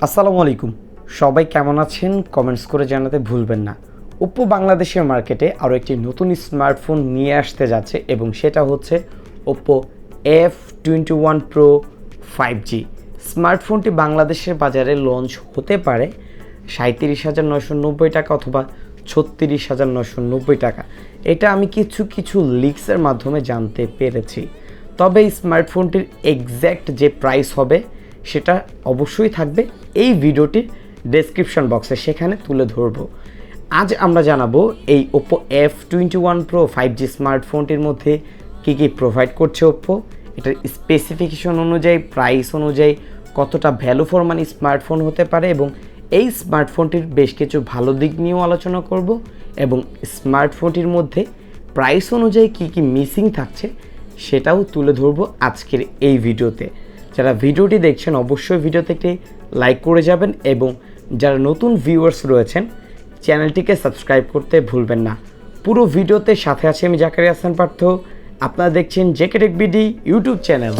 আসসালামু আলাইকুম, সবাই কেমন আছেন? কমেন্টস করে জানাতে ভুলবেন না। ওপ্পো বাংলাদেশের মার্কেটে আরও একটি নতুন স্মার্টফোন নিয়ে আসতে যাচ্ছে এবং সেটা হচ্ছে ওপ্পো F21 Pro 5G। স্মার্টফোনটি বাংলাদেশের বাজারে লঞ্চ হতে পারে 37,990 টাকা অথবা 36,990 টাকা। এটা আমি কিছু লিক্সের মাধ্যমে জানতে পেরেছি। তবে এই স্মার্টফোনটির এক্স্যাক্ট যে প্রাইস হবে সেটা অবশ্যই থাকবে এই ভিডিওটির ডেসক্রিপশন বক্সে, সেখানে তুলে ধরব। আজ আমরা জানাবো এই ওপ্পো F21 Pro 5G স্মার্টফোনটির মধ্যে কী কী প্রোভাইড করছে ওপ্পো, এটার স্পেসিফিকেশন অনুযায়ী, প্রাইস অনুযায়ী কতটা ভ্যালু ফর মানি স্মার্টফোন হতে পারে এবং এই স্মার্টফোনটির বেশ কিছু ভালো দিক নিয়েও আলোচনা করব এবং স্মার্টফোনটির মধ্যে প্রাইস অনুযায়ী কী কী মিসিং থাকছে সেটাও তুলে ধরব আজকের এই ভিডিওতে। যারা ভিডিওটি দেখছেন অবশ্যই ভিডিওতে একটি লাইক করে যাবেন এবং যারা নতুন ভিউয়ার্স রয়েছেন চ্যানেলটিকে সাবস্ক্রাইব করতে ভুলবেন না। পুরো ভিডিওতে সাথে আছে আমি জাকারিয়া হাসান পার্থ, আপনারা দেখছেন JK tech BD YouTube channel.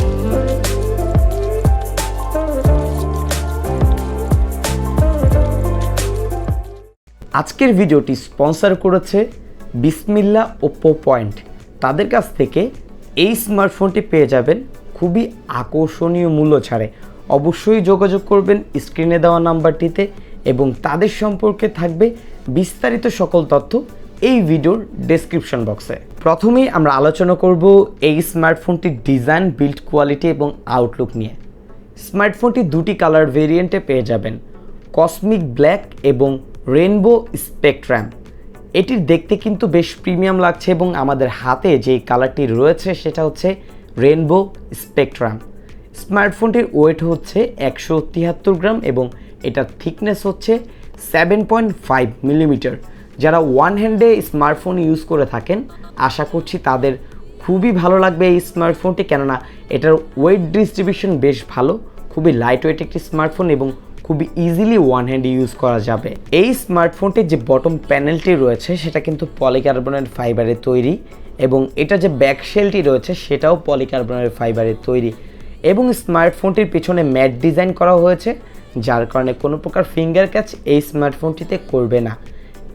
আজকের ভিডিওটি স্পন্সর করেছে বিসমিল্লাহ ওপ্পো পয়েন্ট। তাদের কাছ থেকে এই স্মার্টফোনটি পেয়ে যাবেন খুবই আকর্ষণীয় মূল্য ছাড়ে। অবশ্যই যোগাযোগ করবেন স্ক্রিনে দেওয়া নাম্বারটিতে এবং তাদের সম্পর্কে থাকবে বিস্তারিত সকল তথ্য এই ভিডিওর ডেসক্রিপশন বক্সে। প্রথমেই আমরা আলোচনা করব এই স্মার্টফোনটির ডিজাইন, বিল্ড কোয়ালিটি এবং আউটলুক নিয়ে। স্মার্টফোনটি দুটি কালার ভেরিয়েন্টে পেয়ে যাবেন, কসমিক ব্ল্যাক এবং রেইনবো স্পেকট্রাম। এটির দেখতে কিন্তু বেশ প্রিমিয়াম লাগছে এবং আমাদের হাতে যেই কালারটি রয়েছে সেটা হচ্ছে রেইনবো স্পেকট্রাম। স্মার্টফোনটির ওয়েট হচ্ছে 173 গ্রাম এবং এটার থিকনেস হচ্ছে 7.5 মিলিমিটার। যারা ওয়ান হ্যান্ডে স্মার্টফোন ইউজ করে থাকেন আশা করছি তাদের খুবই ভালো লাগবে এই স্মার্টফোনটি, কেননা এটার ওয়েট ডিস্ট্রিবিউশন বেশ ভালো, খুবই লাইট ওয়েট একটি স্মার্টফোন এবং খুবই ইজিলি ওয়ান হ্যান্ড ইউজ করা যাবে। এই স্মার্টফোনটির যে বটম প্যানেলটি রয়েছে সেটা কিন্তু পলিকার্বনেট ফাইবারের তৈরি এবং এটা যে ব্যাক শেলটি রয়েছে সেটাও পলিকার্বনেট ফাইবারের তৈরি এবং স্মার্টফোনটির পিছনে ম্যাট ডিজাইন করা হয়েছে, যার কারণে কোনো প্রকার ফিঙ্গার ক্যাচ এই স্মার্টফোনটিতে করবে না।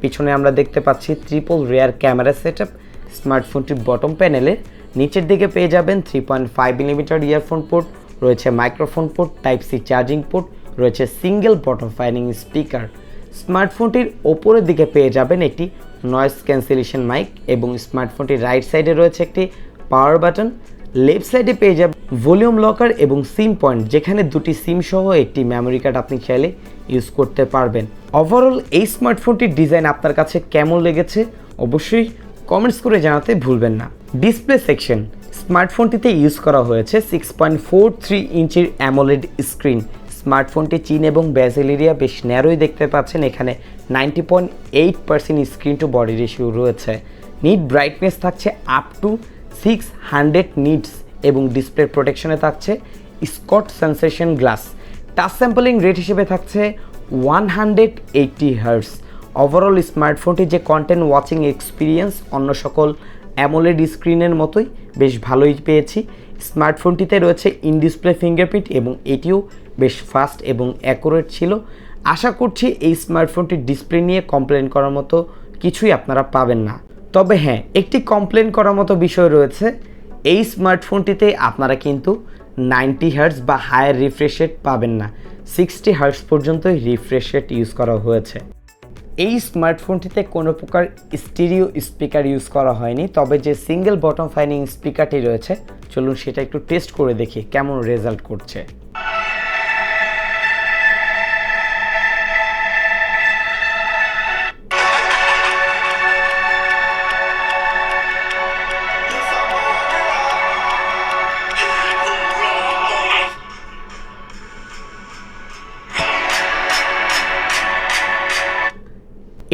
পিছনে আমরা দেখতে পাচ্ছি ট্রিপল রেয়ার ক্যামেরা সেটআপ। স্মার্টফোনটির বটম প্যানেলে নিচের দিকে পেয়ে যাবেন 3.5 মিলিমিটার ইয়ারফোন পোর্ট, রয়েছে microphone port, type C charging port, রয়েছে সিঙ্গেল বটম ফায়ারিং স্পিকার। স্মার্টফোনটির ওপরের দিকে পেয়ে যাবেন একটি নয়েজ ক্যান্সেলেশন মাইক এবং স্মার্টফোনটির রাইট সাইডে রয়েছে একটি পাওয়ার বাটন। লেফট সাইডে পেয়ে যাবেন ভলিউম লকার এবং সিম পয়েন্ট, যেখানে দুটি সিম সহ একটি মেমোরি কার্ড আপনি চাইলে ইউজ করতে পারবেন। ওভারঅল এই স্মার্টফোনটির ডিজাইন আপনার কাছে কেমন লেগেছে অবশ্যই কমেন্টস করে জানাতে ভুলবেন না। ডিসপ্লে সেকশন, স্মার্টফোনটিতে ইউজ করা হয়েছে 6.43 ইঞ্চির অ্যামোলেড স্ক্রিন। স্মার্টফোনটি চিন এবং বেজেল এরিয়া বেশ ন্যারোই দেখতে পাচ্ছেন। এখানে 90.8% স্ক্রিন টু বডি রেশিও রয়েছে। নিট ব্রাইটনেস থাকছে আপ টু 600 নিটস এবং ডিসপ্লে প্রোটেকশনে থাকছে Scott sensation glass. Touch sampling rate হিসেবে থাকছে 180 হার্টজ। ওভারঅল স্মার্টফোনটির যে কন্টেন্ট ওয়াচিং এক্সপিরিয়েন্স অন্য সকল অ্যামোলেড স্ক্রিনের মতোই বেশ ভালোই পেয়েছি। স্মার্টফোনটিতে রয়েছে ইন ডিসপ্লে ফিঙ্গারপ্রিন্ট এবং এটিও বেশ ফাস্ট এবং অ্যাকুরেট ছিল। আশা করছি এই স্মার্টফোনটির ডিসপ্লে নিয়ে কমপ্লেন করার মতো কিছুই আপনারা পাবেন না। তবে হ্যাঁ, একটি কমপ্লেন করার মতো বিষয় রয়েছে, এই স্মার্টফোনটিতে আপনারা কিন্তু 90 হার্টজ বা হায়ার রিফ্রেশ রেট পাবেন না, 60 হার্টজ পর্যন্তই রিফ্রেশ রেট ইউজ করা হয়েছে। এই স্মার্টফোনটিতে কোনো প্রকার স্টিরিও স্পিকার ইউজ করা হয়নি, তবে যে সিঙ্গেল বটম ফায়ারিং স্পিকারটি রয়েছে চলুন সেটা একটু টেস্ট করে দেখি কেমন রেজাল্ট করছে।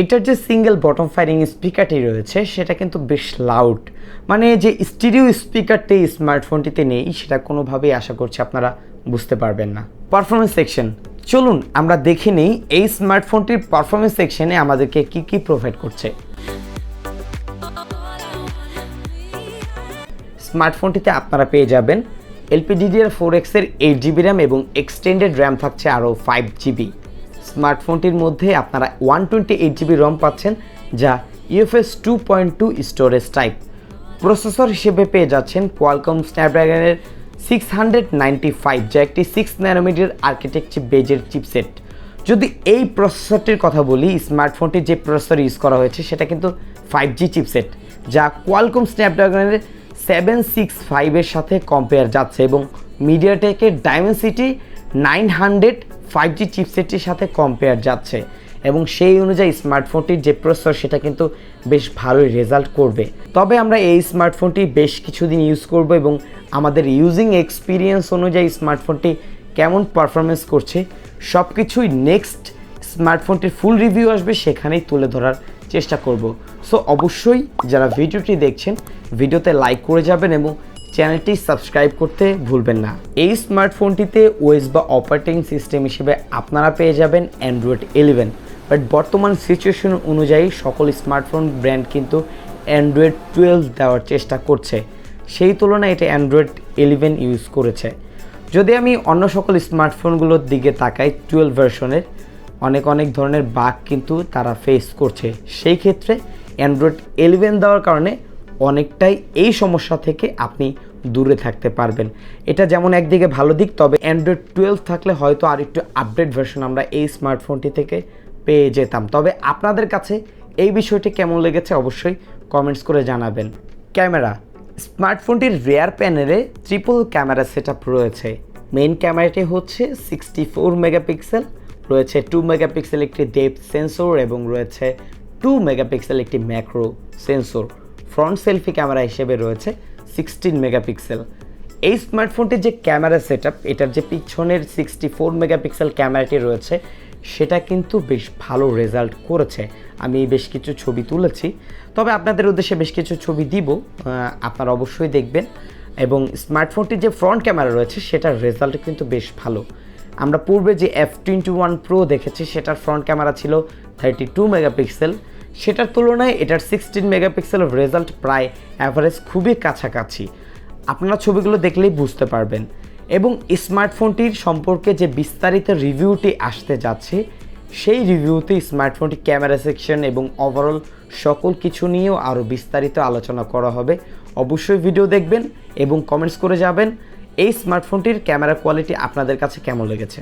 এটার যে সিঙ্গেল বটম ফায়ারিং স্পিকারটি রয়েছে সেটা কিন্তু বেশ লাউড, মানে যে স্টিরিও স্পিকারটি স্মার্টফোনটিতে নেই সেটা কোনোভাবেই আশা করছি আপনারা বুঝতে পারবেন না। পারফরমেন্স সেকশন, চলুন আমরা দেখে নিই এই স্মার্টফোনটির পারফরমেন্স সেকশনে আমাদেরকে কি প্রোভাইড করছে। স্মার্টফোনটিতে আপনারা পেয়ে যাবেন LPDDR4X এর 8GB র্যাম এবং এক্সটেন্ডেড র্যাম থাকছে আরও 5GB। স্মার্টফোনটির মধ্যে আপনারা 128GB রম পাচ্ছেন, যা UFS 2.2 স্টোরেজ টাইপ। প্রসেসর হিসেবে পেয়ে যাচ্ছেন কোয়ালকম স্ন্যাপড্রাগনের 695, যা একটি 6 ন্যানোমিটার আর্কিটেকচার বেজের চিপসেট। যদি এই প্রসেসরটির কথা বলি, স্মার্টফোনটির যে প্রসেসর ইউজ করা হয়েছে সেটা কিন্তু 5G চিপসেট, যা কোয়ালকম স্ন্যাপড্রাগনের 765 এর সাথে কম্পেয়ার যাচ্ছে এবং মিডিয়াটেকের ডাইমেনসিটি 900 5G চিপসেটটির সাথে কম্পেয়ার যাচ্ছে এবং সেই অনুযায়ী স্মার্টফোনটির যে প্রসেসর সেটা কিন্তু বেশ ভালোই রেজাল্ট করবে। তবে আমরা এই স্মার্টফোনটি বেশ কিছুদিন ইউজ করব এবং আমাদের ইউজিং এক্সপিরিয়েন্স অনুযায়ী স্মার্টফোনটি কেমন পারফরমেন্স করছে সব কিছুই নেক্সট স্মার্টফোনটির ফুল রিভিউ আসবে সেখানেই তুলে ধরার চেষ্টা করব। সো অবশ্যই যারা ভিডিওটি দেখছেন ভিডিওতে লাইক করে যাবেন এবং চ্যানেলটি সাবস্ক্রাইব করতে ভুলবেন না। এই স্মার্টফোনটিতে ওএস বা অপারেটিং সিস্টেম হিসেবে আপনারা পেয়ে যাবেন Android 11, বাট বর্তমান সিচুয়েশন অনুযায়ী সকল স্মার্টফোন ব্র্যান্ড কিন্তু Android 12 দেওয়ার চেষ্টা করছে, সেই তুলনায় এটা Android 11 ইউজ করেছে। যদি আমি অন্য সকল স্মার্টফোনগুলোর দিকে তাকাই, 12 ভার্সনের অনেক ধরনের বাগ কিন্তু তারা ফেস করছে, সেই ক্ষেত্রে Android 11 দেওয়ার কারণে অনেকটাই এই সমস্যা থেকে আপনি দূরে থাকতে পারবেন। এটা যেমন একদিকে ভালো দিক, তবে Android 12 থাকলে হয়তো আর একটু আপডেট ভার্সন আমরা এই স্মার্টফোনটি থেকে পেয়ে যেতাম। তবে আপনাদের কাছে এই বিষয়টি কেমন লেগেছে অবশ্যই কমেন্টস করে জানাবেন। ক্যামেরা, স্মার্টফোনটির রেয়ার প্যানেলে ট্রিপল ক্যামেরা সেটআপ রয়েছে। মেইন ক্যামেরাটি হচ্ছে 64 মেগাপিক্সেল, রয়েছে 2 মেগাপিক্সেল একটি ডেপথ সেন্সর এবং রয়েছে 2 মেগাপিক্সেল একটি macro sensor. Front selfie camera হিসেবে রয়েছে 16 মেগাপিক্সেল। এই স্মার্টফোনটির যে ক্যামেরা সেটআপ, এটার যে পিছনের 64 মেগাপিক্সেল ক্যামেরাটি রয়েছে সেটা কিন্তু বেশ ভালো রেজাল্ট করেছে। আমি বেশ কিছু ছবি তুলেছি, তবে আপনাদের উদ্দেশ্যে বেশ কিছু ছবি দিব, আপনারা অবশ্যই দেখবেন। এবং স্মার্টফোনটির যে ফ্রন্ট ক্যামেরা রয়েছে সেটার রেজাল্ট কিন্তু বেশ ভালো। আমরা পূর্বে যে F21 Pro দেখেছি সেটার ফ্রন্ট ক্যামেরা ছিল 32 মেগাপিক্সেল, সেটার তুলনায় এটার 16 মেগাপিক্সেল রেজাল্ট প্রায় অ্যাভারেজ খুবই কাছাকাছি। আপনারা ছবিগুলো দেখলেই বুঝতে পারবেন। এবং স্মার্টফোনটির সম্পর্কে যে বিস্তারিত রিভিউটি আসতে যাচ্ছে সেই রিভিউতে স্মার্টফোনটি ক্যামেরা সেকশন এবং ওভারঅল সকল কিছু নিয়েও আরও বিস্তারিত আলোচনা করা হবে। অবশ্যই ভিডিও দেখবেন এবং কমেন্টস করে যাবেন এই স্মার্টফোনটির ক্যামেরা কোয়ালিটি আপনাদের কাছে কেমন লেগেছে।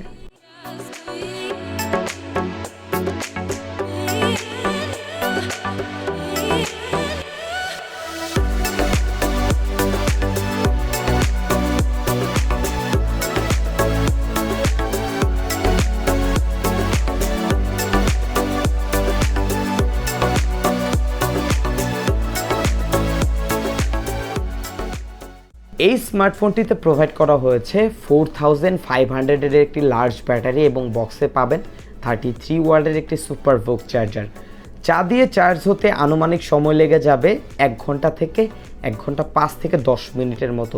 এই স্মার্টফোনটিতে প্রোভাইড করা হয়েছে 4500 এর একটি লার্জ ব্যাটারি এবং বক্সে পাবেন 33 ওয়াটের একটি সুপার ভোক চার্জার, যা দিয়ে চার্জ হতে আনুমানিক সময় লেগে যাবে 1 ঘন্টা থেকে 1 ঘন্টা 5 থেকে 10 মিনিটের মতো।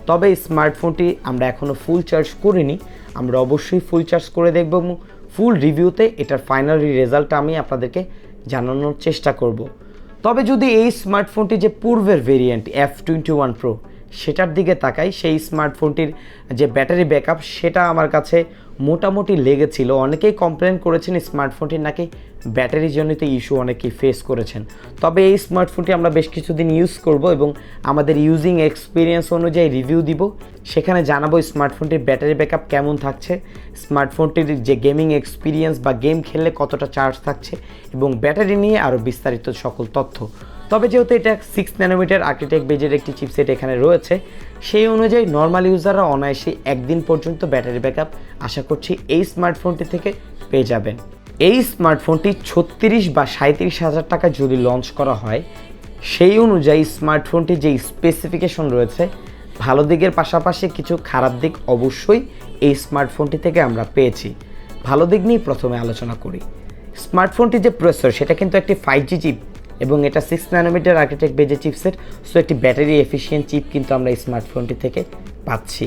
তবে এই স্মার্টফোনটি আমরা এখনও ফুল চার্জ করিনি, আমরা অবশ্যই ফুল চার্জ করে দেখব এবং ফুল রিভিউতে এটার ফাইনাল রেজাল্টটা আমি আপনাদেরকে জানানোর চেষ্টা করব। তবে যদি এই স্মার্টফোনটি যে পূর্বের ভেরিয়েন্ট F21 Pro সেটার দিকে তাকাই, সেই স্মার্টফোনটির যে ব্যাটারি ব্যাকআপ সেটা আমার কাছে মোটামুটি লেগেছিল। অনেকেই কমপ্লেন করেছেন স্মার্টফোনটির নাকি ব্যাটারিজনিত ইস্যু অনেকেই ফেস করেছেন। তবে এই স্মার্টফোনটি আমরা বেশ কিছুদিন ইউজ করব এবং আমাদের ইউজিং এক্সপিরিয়েন্স অনুযায়ী রিভিউ দিব, সেখানে জানাবো স্মার্টফোনটির ব্যাটারি ব্যাকআপ কেমন থাকছে, স্মার্টফোনটির যে গেমিং এক্সপিরিয়েন্স বা গেম খেললে কতটা চার্জ থাকছে এবং ব্যাটারি নিয়ে আরও বিস্তারিত সকল তথ্য। তবে যেহেতু এটা 6 ন্যানোমিটার আর্কিটেক্ট বেজের একটি চিপসেট এখানে রয়েছে, সেই অনুযায়ী নর্মাল ইউজাররা অনায়াসে একদিন পর্যন্ত ব্যাটারি ব্যাকআপ আশা করছি এই স্মার্টফোনটি থেকে পেয়ে যাবেন। এই স্মার্টফোনটি 36 বা 37 হাজার টাকা যদি লঞ্চ করা হয়, সেই অনুযায়ী স্মার্টফোনটি যে স্পেসিফিকেশন রয়েছে ভালো দিকের পাশাপাশি কিছু খারাপ দিক অবশ্যই এই স্মার্টফোনটি থেকে আমরা পেয়েছি। ভালো দিক নিয়ে প্রথমে আলোচনা করি। স্মার্টফোনটি যে প্রসেসর সেটা কিন্তু একটি 5G চিপ এবং এটা 6 ন্যানোমিটার আর্কিটেক্ট বেজে চিপসেট, সো একটি ব্যাটারি এফিশিয়েন্ট চিপ কিন্তু আমরা এই স্মার্টফোনটি থেকে পাচ্ছি।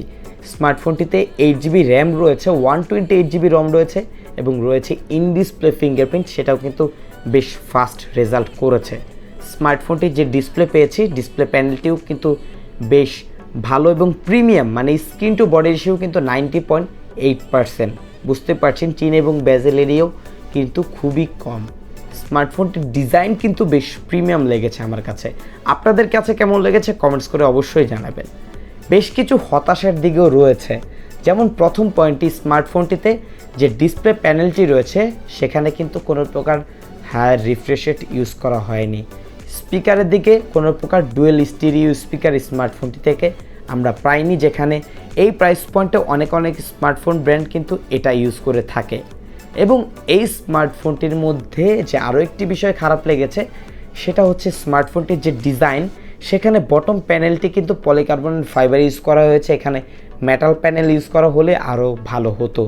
স্মার্টফোনটিতে 8GB র্যাম রয়েছে, 128GB রম রয়েছে এবং রয়েছে ইন ডিসপ্লে ফিঙ্গারপ্রিন্ট, সেটাও কিন্তু বেশ ফাস্ট রেজাল্ট করেছে। স্মার্টফোনটির যে ডিসপ্লে পেয়েছি, ডিসপ্লে প্যানেলটিও কিন্তু বেশ ভালো এবং প্রিমিয়াম, মানে স্ক্রিন টু বডি রেশিও কিন্তু 90.8%। বুঝতে পারছেন চিন এবং বেজেল এরিয়াও কিন্তু খুবই কম। স্মার্টফোনটির ডিজাইন কিন্তু বেশ প্রিমিয়াম লেগেছে আমার কাছে। আপনাদের কাছে কেমন লেগেছে কমেন্টস করে অবশ্যই জানাবেন। বেশ কিছু হতাশার দিকেও রয়েছে, যেমন প্রথম পয়েন্টটি, স্মার্টফোনটিতে যে ডিসপ্লে প্যানেলটি রয়েছে সেখানে কিন্তু কোনো প্রকার হায়ার রিফ্রেশ রেট ইউজ করা হয়নি। স্পিকারের দিকে কোনো প্রকার ডুয়েল স্টিরিও স্পিকার স্মার্টফোনটি থেকে আমরা পাইনি, যেখানে এই প্রাইস পয়েন্টে অনেক স্মার্টফোন ব্র্যান্ড কিন্তু এটা ইউজ করে থাকে। এবং এই স্মার্টফোনটির মধ্যে যে আরও একটি বিষয় খারাপ লেগেছে সেটা হচ্ছে স্মার্টফোনটির যে ডিজাইন, সেখানে বটম প্যানেলটি কিন্তু পলিকার্বনেট ফাইবার ইউজ করা হয়েছে, এখানে মেটাল প্যানেল ইউজ করা হলে আরও ভালো হতো।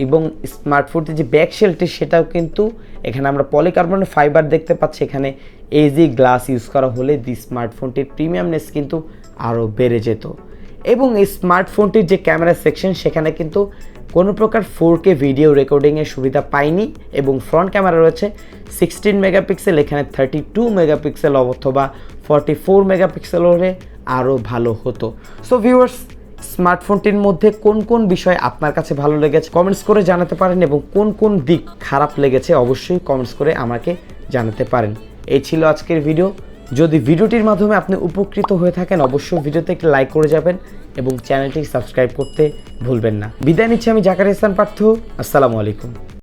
এবং স্মার্টফোনটির যে ব্যাক শেলটি সেটাও কিন্তু এখানে আমরা পলিকার্বনেট ফাইবার দেখতে পাচ্ছি, এখানে এজি গ্লাস ইউজ করা হলে স্মার্টফোনটির প্রিমিয়ামনেস কিন্তু আরও বেড়ে যেত। এবং এই স্মার্টফোনটির যে ক্যামেরা সেকশন সেখানে কিন্তু কোনো প্রকার 4K ভিডিও রেকর্ডিংয়ের সুবিধা পাইনি। এবং ফ্রন্ট ক্যামেরা রয়েছে 16 মেগাপিক্সেল, এখানে 32 মেগাপিক্সেল অথবা 44 মেগাপিক্সেল হলে আরও ভালো হতো। সো ভিউয়ার্স, স্মার্টফোনটির মধ্যে কোন কোন বিষয় আপনার কাছে ভালো লেগেছে কমেন্টস করে জানাতে পারেন, এবং কোন কোন দিক খারাপ লেগেছে অবশ্যই কমেন্টস করে আমাকে জানাতে পারেন। এই ছিল আজকের ভিডিও। যদি ভিডিওটির মাধ্যমে আপনি উপকৃত হয়ে থাকেন অবশ্যই ভিডিওতে একটি লাইক করে যাবেন এবং চ্যানেলটি সাবস্ক্রাইব করতে ভুলবেন না। বিদায় নিচ্ছি আমি জাকারিয়া পার্থ। আসসালামু আলাইকুম।